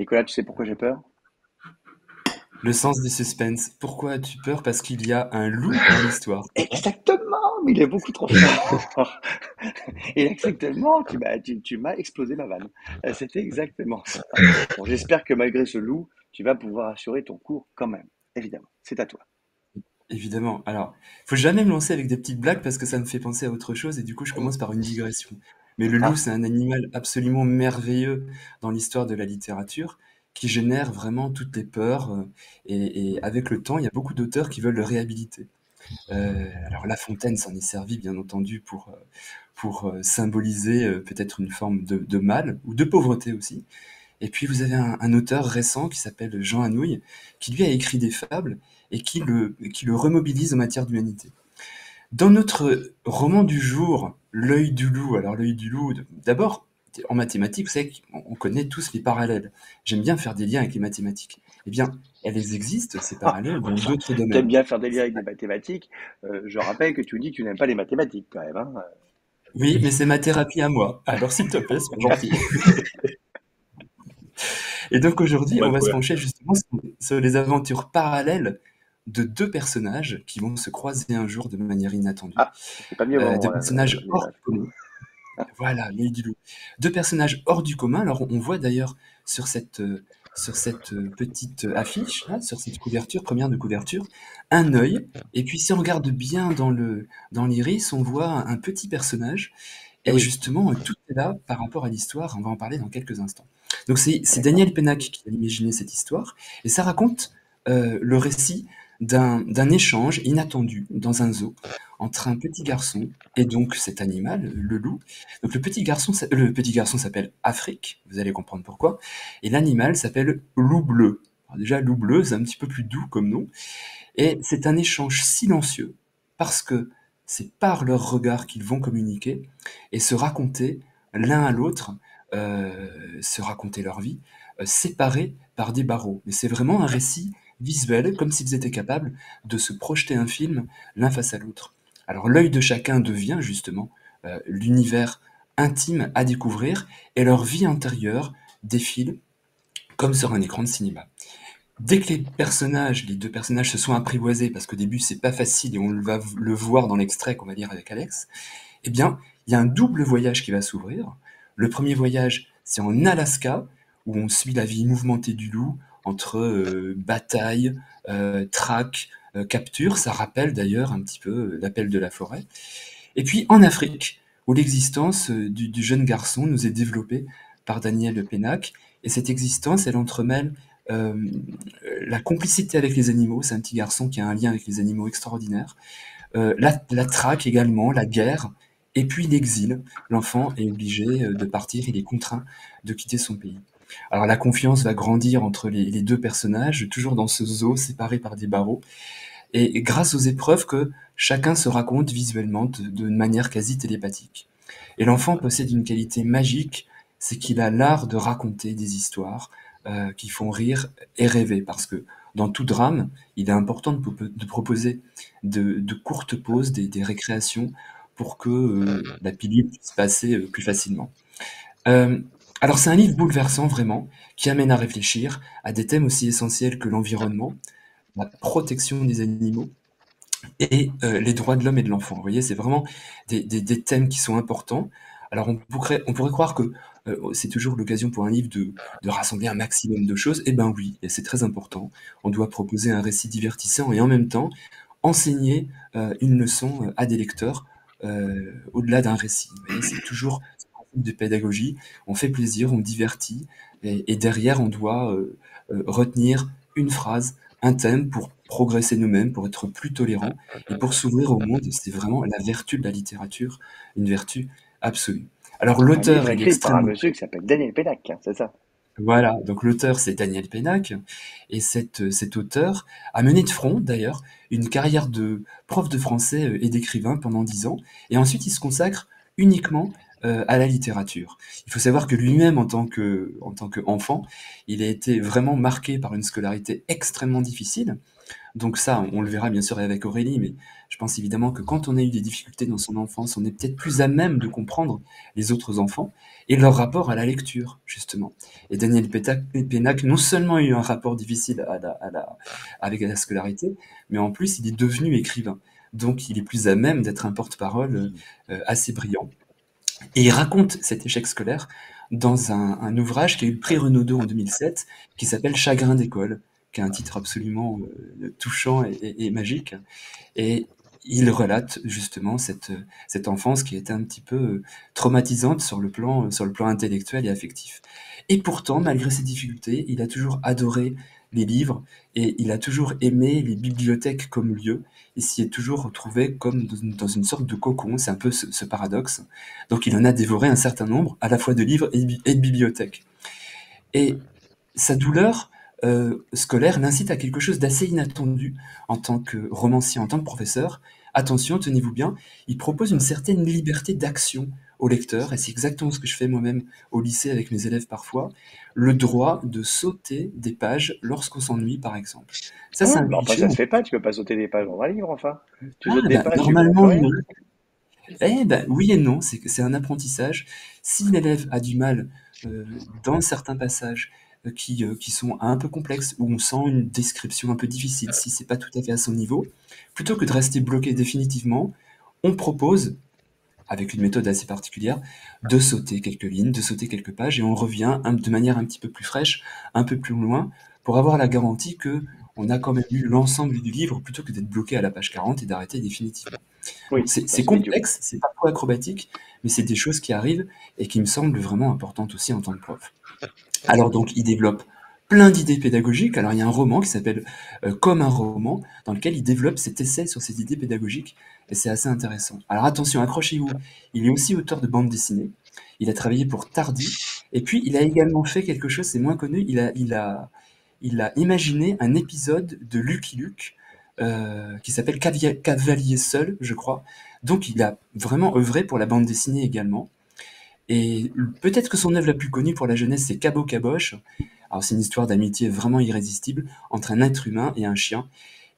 Nicolas, tu sais pourquoi j'ai peur? Le sens du suspense. Pourquoi as-tu peur? Parce qu'il y a un loup dans l'histoire, c'est ça? Exactement, mais il est beaucoup trop fort. Et exactement, tu m'as explosé ma vanne. C'était exactement ça. Bon, j'espère que malgré ce loup, tu vas pouvoir assurer ton cours quand même. Évidemment, c'est à toi. Évidemment. Alors, faut jamais me lancer avec des petites blagues parce que ça me fait penser à autre chose et du coup, je commence par une digression. Mais le loup, Ah, c'est un animal absolument merveilleux dans l'histoire de la littérature qui génère vraiment toutes les peurs et avec le temps, il y a beaucoup d'auteurs qui veulent le réhabiliter. Alors La Fontaine s'en est servi bien entendu pour symboliser peut-être une forme de mal ou de pauvreté aussi. Et puis vous avez un auteur récent qui s'appelle Jean Anouilh, qui lui a écrit des fables et qui le remobilise en matière d'humanité. Dans notre roman du jour, L'œil du loup, alors l'œil du loup, d'abord, en mathématiques, vous savez qu'on connaît tous les parallèles. J'aime bien faire des liens avec les mathématiques. Eh bien, elles existent, ces parallèles, dans enfin, d'autres t'aimes domaines. bien faire des liens avec des mathématiques. Je rappelle que tu dis que tu n'aimes pas les mathématiques quand même, hein. Oui, mais c'est ma thérapie à moi. Alors s'il te plaît, sois gentil. Et donc aujourd'hui, On va on le va se couvercle. pencher justement sur les aventures parallèles de deux personnages qui vont se croiser un jour de manière inattendue. Ah, c'est pas mieux au moment Deux là, personnages en hors général. du commun. Voilà, l'œil du loup. Deux personnages hors du commun. Alors on voit d'ailleurs sur cette petite affiche, là, sur cette couverture, première de couverture, un œil. Et puis si on regarde bien dans l'iris, on voit un petit personnage Eh et oui, justement, tout est là par rapport à l'histoire, on va en parler dans quelques instants. Donc c'est d'accord. Daniel Pennac qui a imaginé cette histoire, et ça raconte le récit d'un échange inattendu dans un zoo entre un petit garçon et donc cet animal, le loup. Donc le petit garçon s'appelle Afrique, vous allez comprendre pourquoi, et l'animal s'appelle Loup Bleu. Alors déjà, Loup Bleu, c'est un petit peu plus doux comme nom, et c'est un échange silencieux parce que c'est par leur regard qu'ils vont communiquer et se raconter l'un à l'autre, se raconter leur vie, séparés par des barreaux. Mais c'est vraiment un récit visuel, comme s'ils étaient capables de se projeter un film l'un face à l'autre. Alors l'œil de chacun devient justement l'univers intime à découvrir et leur vie intérieure défile comme sur un écran de cinéma. Dès que les deux personnages se sont apprivoisés, parce qu'au début c'est pas facile et on va le voir dans l'extrait qu'on va lire avec Alex, eh bien, il y a un double voyage qui va s'ouvrir. Le premier voyage, c'est en Alaska, où on suit la vie mouvementée du loup, entre bataille, traque, capture. Ça rappelle d'ailleurs un petit peu l'appel de la forêt. Et puis en Afrique, où l'existence du jeune garçon nous est développée par Daniel Pennac. Et cette existence, elle entremêle euh, la complicité avec les animaux. C'est un petit garçon qui a un lien avec les animaux extraordinaire. La traque également, la guerre, et puis l'exil. L'enfant est obligé de partir, il est contraint de quitter son pays. Alors la confiance va grandir entre les deux personnages, toujours dans ce zoo séparé par des barreaux, et grâce aux épreuves que chacun se raconte visuellement de manière quasi télépathique. Et l'enfant possède une qualité magique, c'est qu'il a l'art de raconter des histoires qui font rire et rêver, parce que dans tout drame, il est important de proposer de courtes pauses, des récréations, pour que la pilule puisse passer plus facilement. Euh, alors c'est un livre bouleversant vraiment, qui amène à réfléchir à des thèmes aussi essentiels que l'environnement, la protection des animaux et les droits de l'homme et de l'enfant. Vous voyez, c'est vraiment des thèmes qui sont importants. Alors on pourrait croire que c'est toujours l'occasion pour un livre de rassembler un maximum de choses. Eh ben oui, et c'est très important. On doit proposer un récit divertissant et en même temps enseigner une leçon à des lecteurs au-delà d'un récit. Vous voyez, c'est toujours ce principe de pédagogie. On fait plaisir, on divertit, et derrière on doit retenir une phrase, un thème pour progresser nous-mêmes, pour être plus tolérants et pour s'ouvrir au monde. C'est vraiment la vertu de la littérature, une vertu absolue. Alors Un livre l'auteur, il est écrit par un extrêmement... monsieur qui s'appelle Daniel Pénac, hein, c'est ça? Voilà, donc l'auteur c'est Daniel Pennac, et cet auteur a mené de front d'ailleurs une carrière de prof de français et d'écrivain pendant 10 ans, et ensuite il se consacre uniquement à la littérature. Il faut savoir que lui-même en tant qu'enfant, il a été vraiment marqué par une scolarité extrêmement difficile, Donc ça, on le verra bien sûr avec Aurélie, mais je pense évidemment que quand on a eu des difficultés dans son enfance, on est peut-être plus à même de comprendre les autres enfants et leur rapport à la lecture, justement. Et Daniel Pénac, non seulement a eu un rapport difficile avec la scolarité, mais en plus il est devenu écrivain. Donc il est plus à même d'être un porte-parole assez brillant. Et il raconte cet échec scolaire dans un ouvrage qui a eu le prix Renaudot en 2007, qui s'appelle Chagrin d'école, qui a un titre absolument touchant et magique. Et il relate justement cette enfance qui était un petit peu traumatisante sur le plan intellectuel et affectif. Et pourtant, malgré ses difficultés, il a toujours adoré les livres et il a toujours aimé les bibliothèques comme lieu et s'y est toujours retrouvé comme dans une sorte de cocon. C'est un peu ce paradoxe. Donc il en a dévoré un certain nombre, à la fois de livres et de bibliothèques. Et sa douleur scolaire l'incite à quelque chose d'assez inattendu en tant que romancier, en tant que professeur. Attention, tenez-vous bien, il propose une certaine liberté d'action au lecteur, et c'est exactement ce que je fais moi-même au lycée avec mes élèves parfois, le droit de sauter des pages lorsqu'on s'ennuie, par exemple. Ça, Ah c'est ouais, un bah enfin, cliché. ça se fait pas, tu peux pas sauter des pages dans un livre, enfin. Tu sautes Ah, des bah, pages, tu comprends plus normalement, rien. non. Eh ben, oui et non, c'est un apprentissage. Si l'élève a du mal dans certains passages qui sont un peu complexes, où on sent une description un peu difficile, si c'est pas tout à fait à son niveau, plutôt que de rester bloqué définitivement, on propose, avec une méthode assez particulière, de sauter quelques lignes, de sauter quelques pages, et on revient de manière un petit peu plus fraîche, un peu plus loin, pour avoir la garantie que on a quand même lu l'ensemble du livre, plutôt que d'être bloqué à la page 40 et d'arrêter définitivement. Donc Oui, bah, c'est c'est idiot. complexe, c'est parfois acrobatique, mais c'est des choses qui arrivent et qui me semblent vraiment importantes aussi en tant que prof. Alors donc il développe plein d'idées pédagogiques. Alors il y a un roman qui s'appelle Comme un roman, dans lequel il développe cet essai sur ces idées pédagogiques, et c'est assez intéressant. Alors attention, accrochez-vous, il est aussi auteur de bande dessinée, il a travaillé pour Tardy, et puis il a également fait quelque chose, c'est moins connu, il a imaginé un épisode de Lucky Luke qui s'appelle Cavalier Seul, je crois. Donc il a vraiment œuvré pour la bande dessinée également. Et peut-être que son œuvre la plus connue pour la jeunesse, c'est Cabot Caboche. Alors c'est une histoire d'amitié vraiment irrésistible entre un être humain et un chien.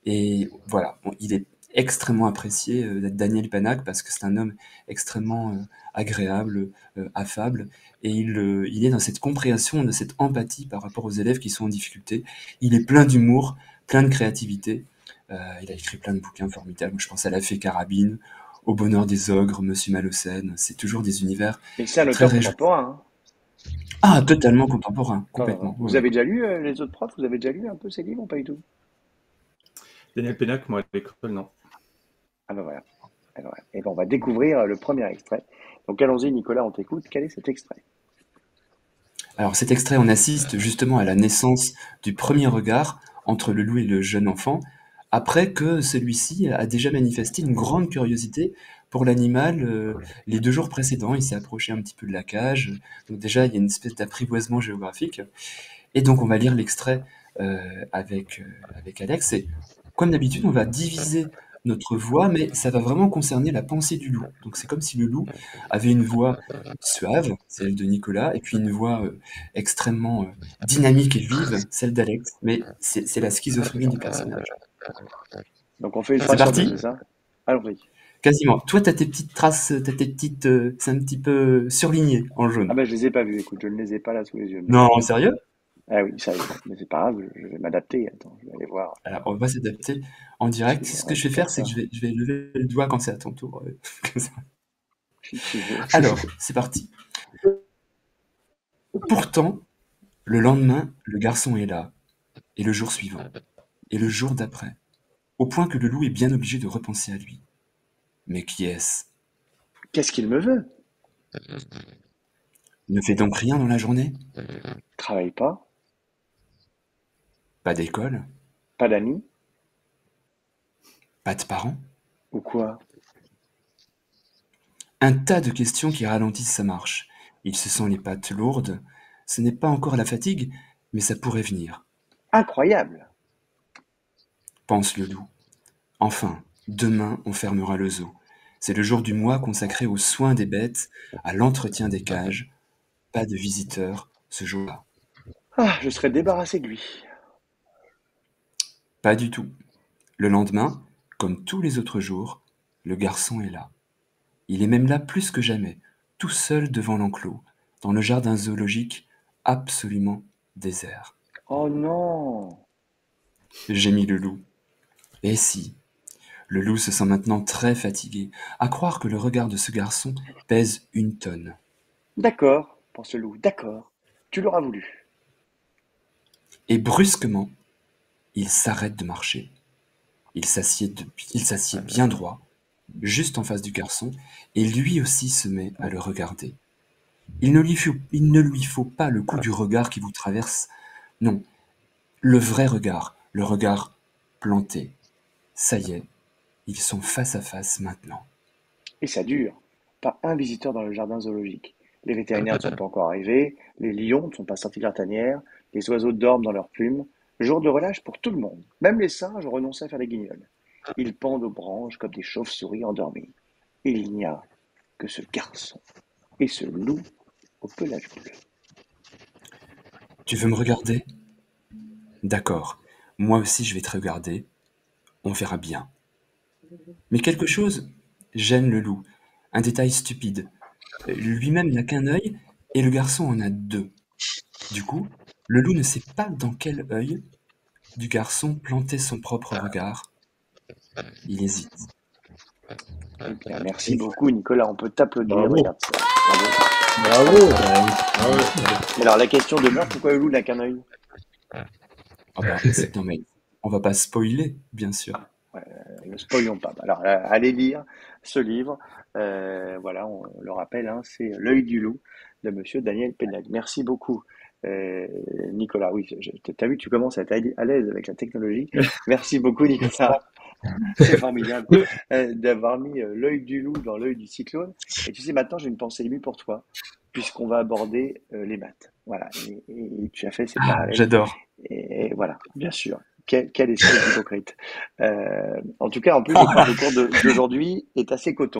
Et voilà, bon, il est extrêmement apprécié d'être Daniel Panac parce que c'est un homme extrêmement agréable, affable, et il est dans cette compréhension, de cette empathie par rapport aux élèves qui sont en difficulté. Il est plein d'humour, plein de créativité. Il a écrit plein de bouquins formidables. Je pense à La Fée Carabine, Au Bonheur des Ogres, Monsieur Malocène. C'est toujours des univers Et c'est un très auteur réjouissants. contemporain, hein. Ah, totalement contemporain, Non, non, non. complètement. Vous Oui, avez oui. déjà lu, les autres profs, vous avez déjà lu un peu ces livres ou pas du tout? Daniel Pénac, moi, à l'école, non. Ah ben voilà. Alors, voilà. Et ben on va découvrir le premier extrait. Donc allons-y, Nicolas, on t'écoute. Quel est cet extrait? Alors cet extrait, on assiste justement à la naissance du premier regard entre le loup et le jeune enfant, après que celui-ci a déjà manifesté une grande curiosité pour l'animal les 2 jours précédents. Il s'est approché un petit peu de la cage, donc déjà il y a une espèce d'apprivoisement géographique. Et donc on va lire l'extrait avec Alex. Et comme d'habitude, on va diviser notre voix, mais ça va vraiment concerner la pensée du loup. Donc c'est comme si le loup avait une voix suave, celle de Nicolas, et puis une voix extrêmement dynamique et vive, celle d'Alex. Mais c'est la schizophrénie du personnage. Donc on fait une C'est phrase sur deux, parti? c'est ça? Allons-y. Quasiment. Toi, t'as tes petites traces, t'as tes petites... c'est un petit peu surligné en Ah jaune. ben je les ai pas vus, écoute, je ne les ai pas là sous les yeux, mais Non, sérieux? ah oui, sérieusement. Mais c'est pas grave, je vais m'adapter. Attends, je vais aller voir Alors, on va s'adapter en ce direct. que j'ai Ce le que droit je de vais faire faire, c'est que ça, je vais lever le doigt quand c'est à ton tour. Comme ça. si tu veux. Alors, c'est parti. Pourtant, le lendemain, le garçon est là, et le jour suivant, et le jour d'après, au point que le loup est bien obligé de repenser à lui. Mais qui est-ce? Qu'est-ce qu'il me veut? Il ne fait donc rien dans la journée? Travaille pas? Pas d'école? Pas d'amis? Pas de parents? Ou quoi? Un tas de questions qui ralentissent sa marche. Il se sent les pattes lourdes. Ce n'est pas encore la fatigue, mais ça pourrait venir, Incroyable! pense le loup. Enfin, demain on fermera le zoo. C'est le jour du mois consacré aux soins des bêtes, à l'entretien des cages. Pas de visiteurs ce jour-là. Ah, je serais débarrassé de lui. Pas du tout. Le lendemain, comme tous les autres jours, le garçon est là. Il est même là plus que jamais, tout seul devant l'enclos, dans le jardin zoologique absolument désert. Oh non! Gémit le loup. Et si, le loup se sent maintenant très fatigué, à croire que le regard de ce garçon pèse 1 tonne. D'accord, pense le loup, d'accord. Tu l'auras voulu. Et brusquement, il s'arrête de marcher. Il s'assied bien droit, juste en face du garçon, et lui aussi se met à le regarder. Il ne lui faut pas le coup du regard qui vous traverse, non, le vrai regard, le regard planté. Ça y est, ils sont face à face maintenant. Et ça dure. Pas un visiteur dans le jardin zoologique. Les vétérinaires ne sont pas encore arrivés, les lions ne sont pas sortis de leur tanière, les oiseaux dorment dans leurs plumes. Jour de relâche pour tout le monde. Même les singes ont renoncé à faire des guignols. Ils pendent aux branches comme des chauves-souris endormis. Et il n'y a que ce garçon et ce loup au pelage bleu. Tu veux me regarder? D'accord, moi aussi je vais te regarder, on verra bien. Mais quelque chose gêne le loup, un détail stupide. Lui-même n'a qu'un œil et le garçon en a 2. Du coup, le loup ne sait pas dans quel œil du garçon planter son propre regard. Il hésite. Eh bien, merci beaucoup, Nicolas. On peut t'applaudir. Bravo. Regarde ça. Bravo. Bravo. Mais alors, la question demeure, pourquoi le loup n'a qu'un œil? Ah bah, non mais on va pas spoiler, bien sûr. Ne spoilons pas. Alors, allez lire ce livre. Voilà, on le rappelle, hein, c'est L'œil du loup de Monsieur Daniel Pénac. Merci beaucoup, Nicolas. Oui, t'as vu, tu commences à être à l'aise avec la technologie. Merci beaucoup, Nicolas. C'est formidable d'avoir mis l'œil du loup dans l'œil du cyclone. Et tu sais, maintenant, j'ai une pensée émue pour toi, puisqu'on va aborder les maths. Voilà, et tu as fait ces parallèles. J'adore. Et voilà, bien sûr. Quel esprit hypocrite. En tout cas, en plus, je crois que le cours d'aujourd'hui est assez coton.